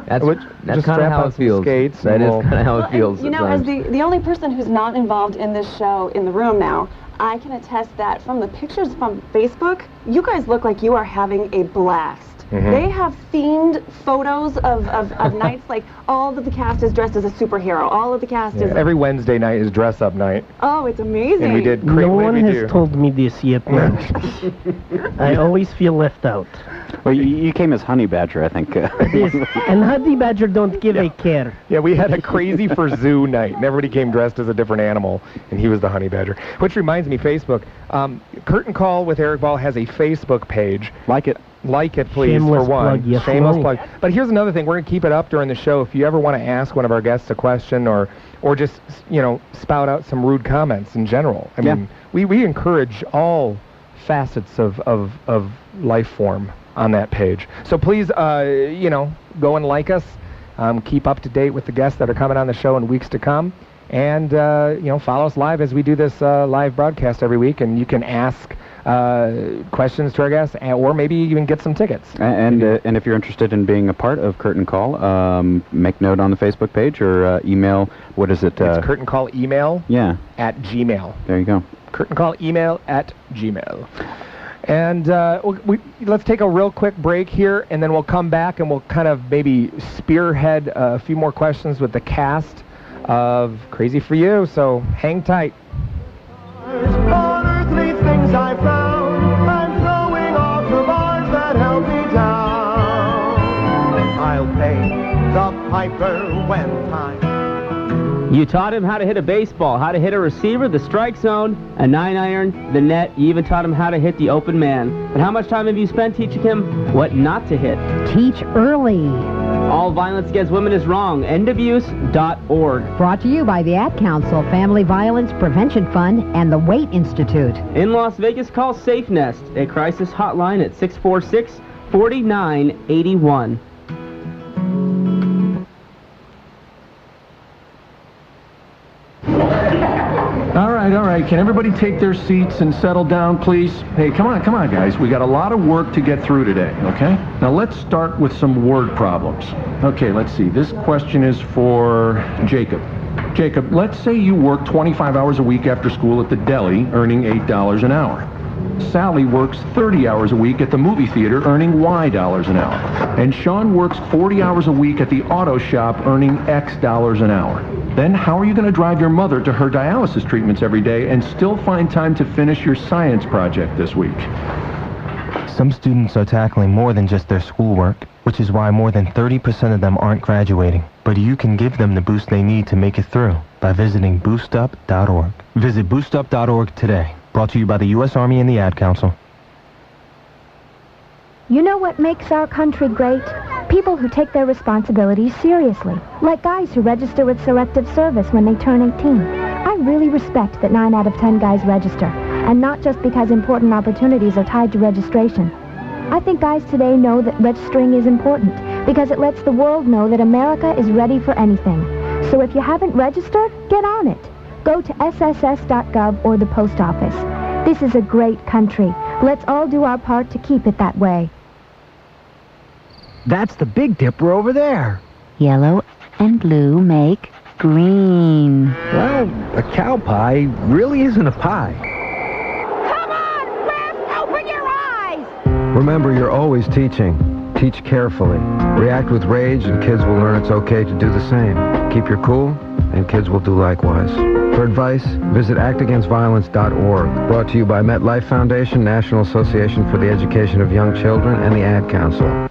That's kind of how it feels. Skates, that is kind of how it feels. You know, as the only person who's not involved in this show in the room now, I can attest that from the pictures from Facebook, you guys look like you are having a blast. They have themed photos of nights, like all of the cast is dressed as a superhero. All of the cast is... Every Wednesday night is dress-up night. Oh, it's amazing. And we did No one has told me this yet, man. I always feel left out. Well, you came as Honey Badger, I think. And Honey Badger don't give a care. Yeah, we had a crazy for zoo night, and everybody came dressed as a different animal, and he was the Honey Badger. Which reminds me, Facebook. Curtain Call with Erik Ball has a Facebook page. Like it. Like it, please, Shameless for one. plug, yes, Shameless money. plug. But here's another thing. We're going to keep it up during the show. If you ever want to ask one of our guests a question or just, you know, spout out some rude comments in general. I mean, we encourage all facets of life form on that page. So please, you know, go and like us. Keep up to date with the guests that are coming on the show in weeks to come. And, you know, follow us live as we do this live broadcast every week. And you can ask questions to our guests, or maybe even get some tickets. And if you're interested in being a part of Curtain Call, make note on the Facebook page or email. What is it? It's Curtain Call email. Yeah. At Gmail. There you go. Curtain Call email at Gmail. And let's take a real quick break here, and then we'll come back and we'll kind of maybe spearhead a few more questions with the cast of Crazy for You. So hang tight. Three things I found. I'm throwing off the bars that held me down. I'll pay the piper when time. You taught him how to hit a baseball, how to hit a receiver, the strike zone, a 9-iron, the net. You even taught him how to hit the open man. But how much time have you spent teaching him what not to hit? Teach early. All violence against women is wrong. Endabuse.org. Brought to you by the Ad Council, Family Violence Prevention Fund, and the Wait Institute. In Las Vegas, call Safe Nest, a crisis hotline at 646-4981. All right. Can everybody take their seats and settle down, please? Hey, come on, guys. We got a lot of work to get through today, okay? Now, let's start with some word problems. Okay, let's see. This question is for Jacob. Jacob, let's say you work 25 hours a week after school at the deli, earning $8 an hour. Sally works 30 hours a week at the movie theater, earning Y dollars an hour. And Sean works 40 hours a week at the auto shop, earning X dollars an hour. Then how are you going to drive your mother to her dialysis treatments every day and still find time to finish your science project this week? Some students are tackling more than just their schoolwork, which is why more than 30% of them aren't graduating. But you can give them the boost they need to make it through by visiting boostup.org. Visit boostup.org today. Brought to you by the U.S. Army and the Ad Council. You know what makes our country great? People who take their responsibilities seriously, like guys who register with Selective Service when they turn 18. I really respect that 9 out of 10 guys register, and not just because important opportunities are tied to registration. I think guys today know that registering is important because it lets the world know that America is ready for anything. So if you haven't registered, get on it. Go to sss.gov or the post office. This is a great country. Let's all do our part to keep it that way. That's the Big Dipper over there. Yellow and blue make green. Well, a cow pie really isn't a pie. Come on, Cliff! Open your eyes! Remember, you're always teaching. Teach carefully. React with rage, and kids will learn it's okay to do the same. Keep your cool, and kids will do likewise. For advice, visit actagainstviolence.org. Brought to you by MetLife Foundation, National Association for the Education of Young Children, and the Ad Council.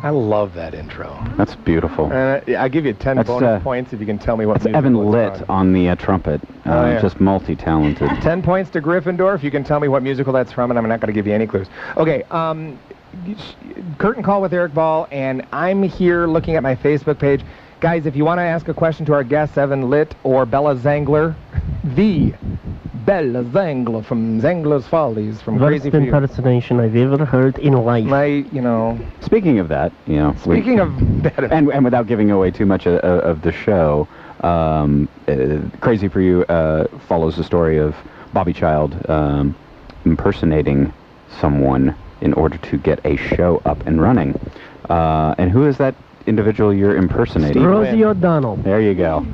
I love that intro. That's beautiful. I'll give you 10 bonus points if you can tell me what music Evan Litt from. On the trumpet. Yeah. Just multi-talented. 10 points to Gryffindor if you can tell me what musical that's from, and I'm not going to give you any clues. Okay, Curtain Call with Erik Ball, and I'm here looking at my Facebook page. Guys, if you want to ask a question to our guests, Evan Litt or Bella Zangler, the Bella Zangler from Zangler's Follies from Crazy for You. Worst impersonation I've ever heard in life. Speaking of that, Speaking of that, and without giving away too much of the show, Crazy for You follows the story of Bobby Child impersonating someone in order to get a show up and running. And who is that individual you're impersonating? Rosie O'Donnell. There you go.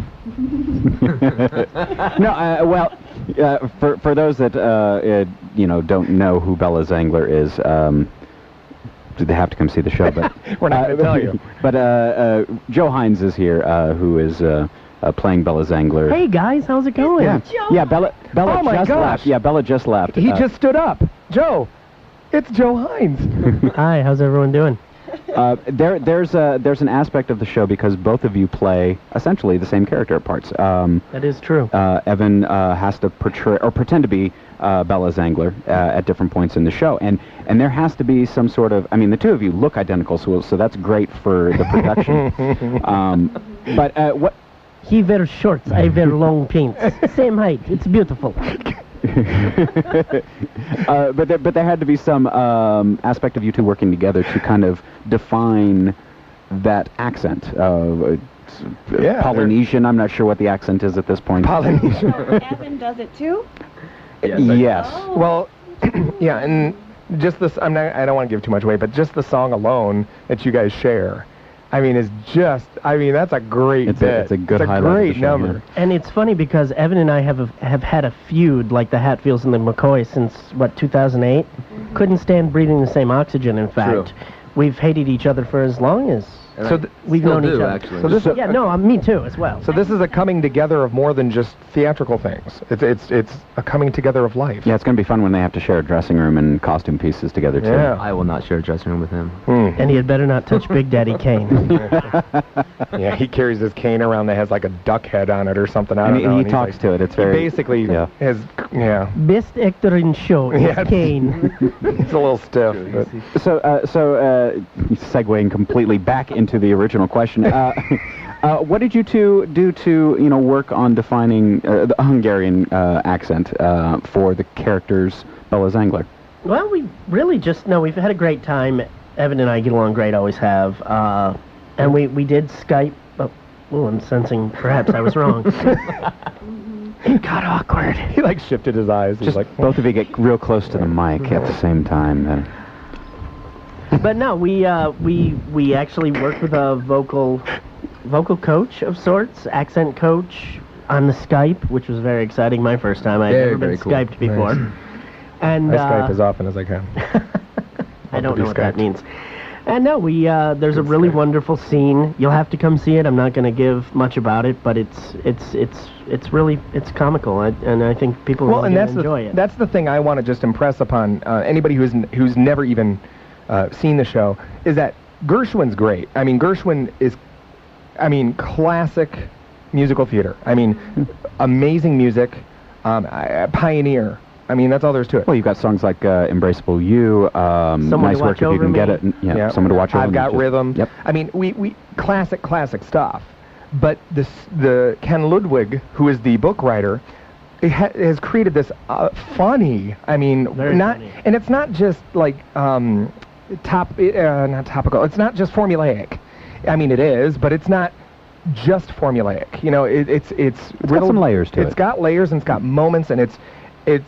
No, well, for those that don't know who Bella Zangler is, they have to come see the show. But we're not going to tell you. But Joe HYNES is here, who is playing Bella Zangler. Hey guys, how's it going? Yeah, Bella Oh my just gosh. left. Yeah, Bella just left. He just stood up. Joe, it's Joe HYNES. Hi, how's everyone doing? There's an aspect of the show because both of you play essentially the same character parts. That is true. Evan has to portray or pretend to be Bella Zangler at different points in the show, and there has to be some sort of. I mean, the two of you look identical, so that's great for the production. But what? He wears shorts, I wear long pants. Same height. It's beautiful. But there had to be some aspect of you two working together to kind of define that accent. Polynesian. I'm not sure what the accent is at this point. Polynesian. Evan does it too? Yes. Oh. Well, yeah, and just this. I don't want to give too much away, but just the song alone that you guys share. I mean, it's just. I mean, that's a great bit. It's a good it's a highlight. Great of the show, number. yeah. And it's funny because Evan and I have had a feud like the Hatfields and the McCoys since, 2008? Couldn't stand breathing the same oxygen, in fact. We've hated each other for as long as we've known each other. Actually. So this Yeah, no, me too, as well. So this is a coming together of more than just theatrical things. It's a coming together of life. Yeah, it's going to be fun when they have to share a dressing room and costume pieces together, too. Yeah. I will not share a dressing room with him. And he had better not touch Big Daddy Kane. Yeah, he carries his cane around that has like a duck head on it or something. I don't know. He and talks he's to it. It's very... He basically has, Best actor in show is Yeah. Kane. It's a little stiff. But. So segueing completely back into the original question, what did you two do to, work on defining the Hungarian accent for the characters Bella Zangler? Well, we really just, we've had a great time. Evan and I get along great, always have. And we did Skype. Oh, I'm sensing perhaps I was wrong. It got awkward. He shifted his eyes. Just both of you get real close to the mic at the same time. Then. But no, we actually worked with a vocal coach of sorts, accent coach on the Skype, which was very exciting. My first time. I'd never been cool. Skyped before. Nice. And I Skype as often as I can. I don't know what that means. And no, there's a really wonderful scene. You'll have to come see it. I'm not going to give much about it, but it's really comical, and I think people will enjoy it. That's the thing I want to just impress upon anybody who's never even seen the show, is that Gershwin's great. I mean, Gershwin is, classic musical theater. I mean, amazing music, pioneer. I mean, that's all there is to it. Well, you've got songs like Embraceable You, Nice Work If You Can Get It. Someone to Watch Over I've Got Rhythm. Yep. I mean, we classic stuff. But the Ken Ludwig, who is the book writer, has created this funny. I mean, funny. And it's not just like not topical. It's not just formulaic. I mean, it is, but it's not just formulaic. It's got some layers to it. It's got layers and it's got moments, and it's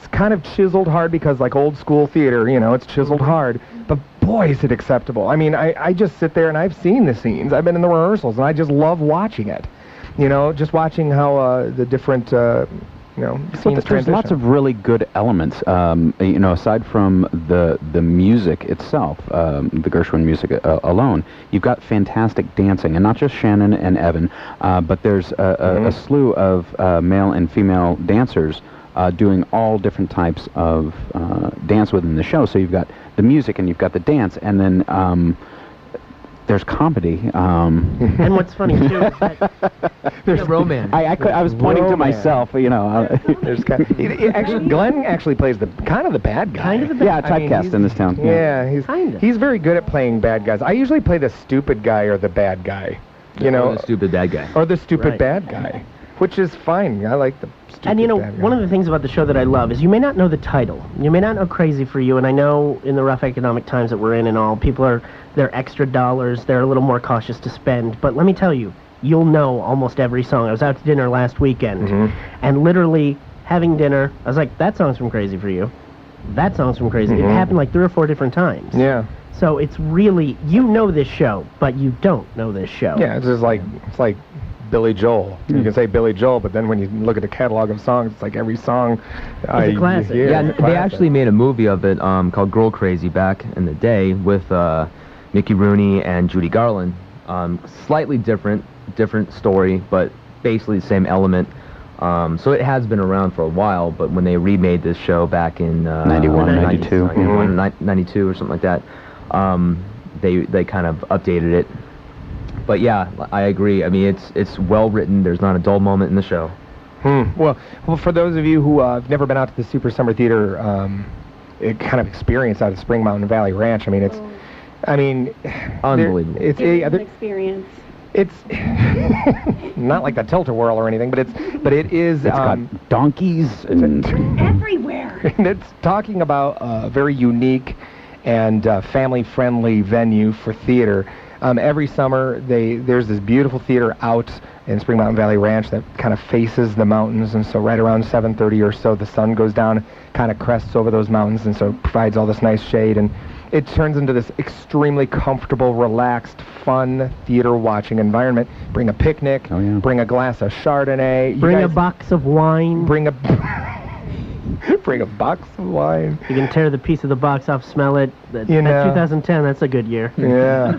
kind of chiseled hard because like old school theater, it's chiseled hard. But boy, is it acceptable. I mean, I just sit there and I've seen the scenes. I've been in the rehearsals and I just love watching it. Just watching how the different scenes There's lots of really good elements. Aside from the music itself, the Gershwin music alone, you've got fantastic dancing, and not just Shannon and Evan, but there's a slew of male and female dancers doing all different types of dance within the show. So you've got the music and you've got the dance, and then there's comedy. And what's funny too is that there's romance. I was pointing to myself. There's actually Glenn actually plays the bad guy. Kind of the bad. Yeah, typecast in this town. Yeah, he's very good at playing bad guys. I usually play the stupid guy or the bad guy. Or the stupid bad guy. Or the stupid bad guy, which is fine. I like the. And one of the things about the show that I love is you may not know the title. You may not know Crazy for You, and I know in the rough economic times that we're in and all, people they're extra dollars, they're a little more cautious to spend. But let me tell you, you'll know almost every song. I was out to dinner last weekend, and literally having dinner. I was like, that song's from Crazy for You. That song's from Crazy. It happened like 3 or 4 different times. Yeah. So it's really, you know this show, but you don't know this show. Yeah, it's just like, Billy Joel. You can say Billy Joel, but then when you look at the catalog of songs, it's like every song. It's a classic. They actually made a movie of it called Girl Crazy back in the day with Mickey Rooney and Judy Garland. Slightly different story, but basically the same element. So it has been around for a while, but when they remade this show back in 91, 92. 92 or something like that, they kind of updated it. But yeah, I agree. I mean, it's well written. There's not a dull moment in the show. Well, for those of you who have never been out to the Super Summer Theater kind of experience out at Spring Mountain Valley Ranch, I mean, it's unbelievable. It's an experience. It's not like the Tilt-A-Whirl or anything, but it is. It's got donkeys and everywhere. And it's talking about a very unique and family-friendly venue for theater. Every summer, there's this beautiful theater out in Spring Mountain Valley Ranch that kind of faces the mountains, and so right around 7:30 or so, the sun goes down, kind of crests over those mountains, and so it provides all this nice shade, and it turns into this extremely comfortable, relaxed, fun theater watching environment. Bring a picnic, bring a glass of Chardonnay. Bring a box of wine. Bring a box of wine. You can tear the piece of the box off, smell it. That's 2010, that's a good year. Yeah.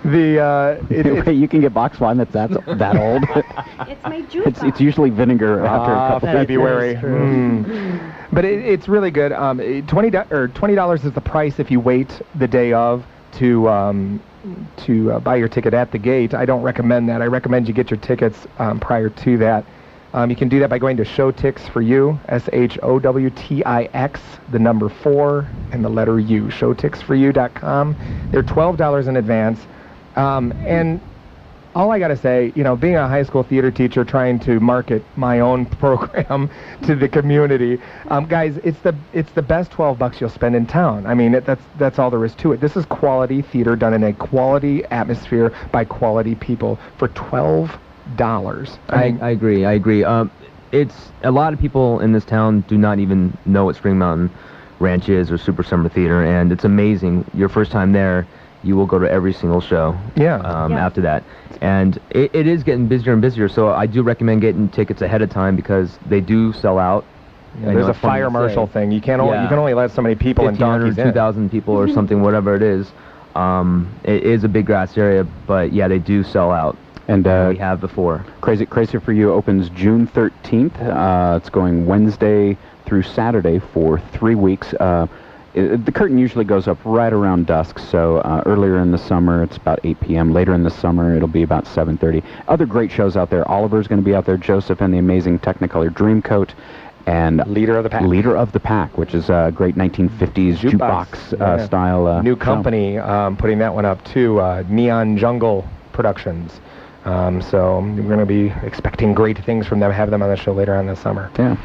Wait, you can get box wine that's that old? It's my juice. It's usually vinegar after a couple February. But it's really good. $20 is the price if you wait the day of to buy your ticket at the gate. I don't recommend that. I recommend you get your tickets prior to that. You can do that by going to Showtix for You, SHOWTIX, the number 4 and the letter U, showtixforyou.com. They're $12 in advance. And all I got to say, being a high school theater teacher trying to market my own program to the community, guys, it's the best $12 you'll spend in town. I mean, that's all there is to it. This is quality theater done in a quality atmosphere by quality people for $12. I agree. It's a lot of people in this town do not even know what Spring Mountain Ranch is or Super Summer Theater, and it's amazing. Your first time there, you will go to every single show. After that, and it is getting busier and busier. So I do recommend getting tickets ahead of time because they do sell out. There's a fire marshal thing. You can only let so many people in donkeys in. 2,000 people or something, whatever it is. It is a big grass area, but yeah, they do sell out. And we have before. Crazy for You opens June 13th. It's going Wednesday through Saturday for 3 weeks. The curtain usually goes up right around dusk, so earlier in the summer it's about 8 p.m. Later in the summer it'll be about 7:30. Other great shows out there. Oliver's going to be out there. Joseph and the Amazing Technicolor Dreamcoat. And Leader of the Pack, which is a great 1950s jukebox style. New company putting that one up too. Neon Jungle Productions. So we're going to be expecting great things from them. Have them on the show later on this summer. Yeah.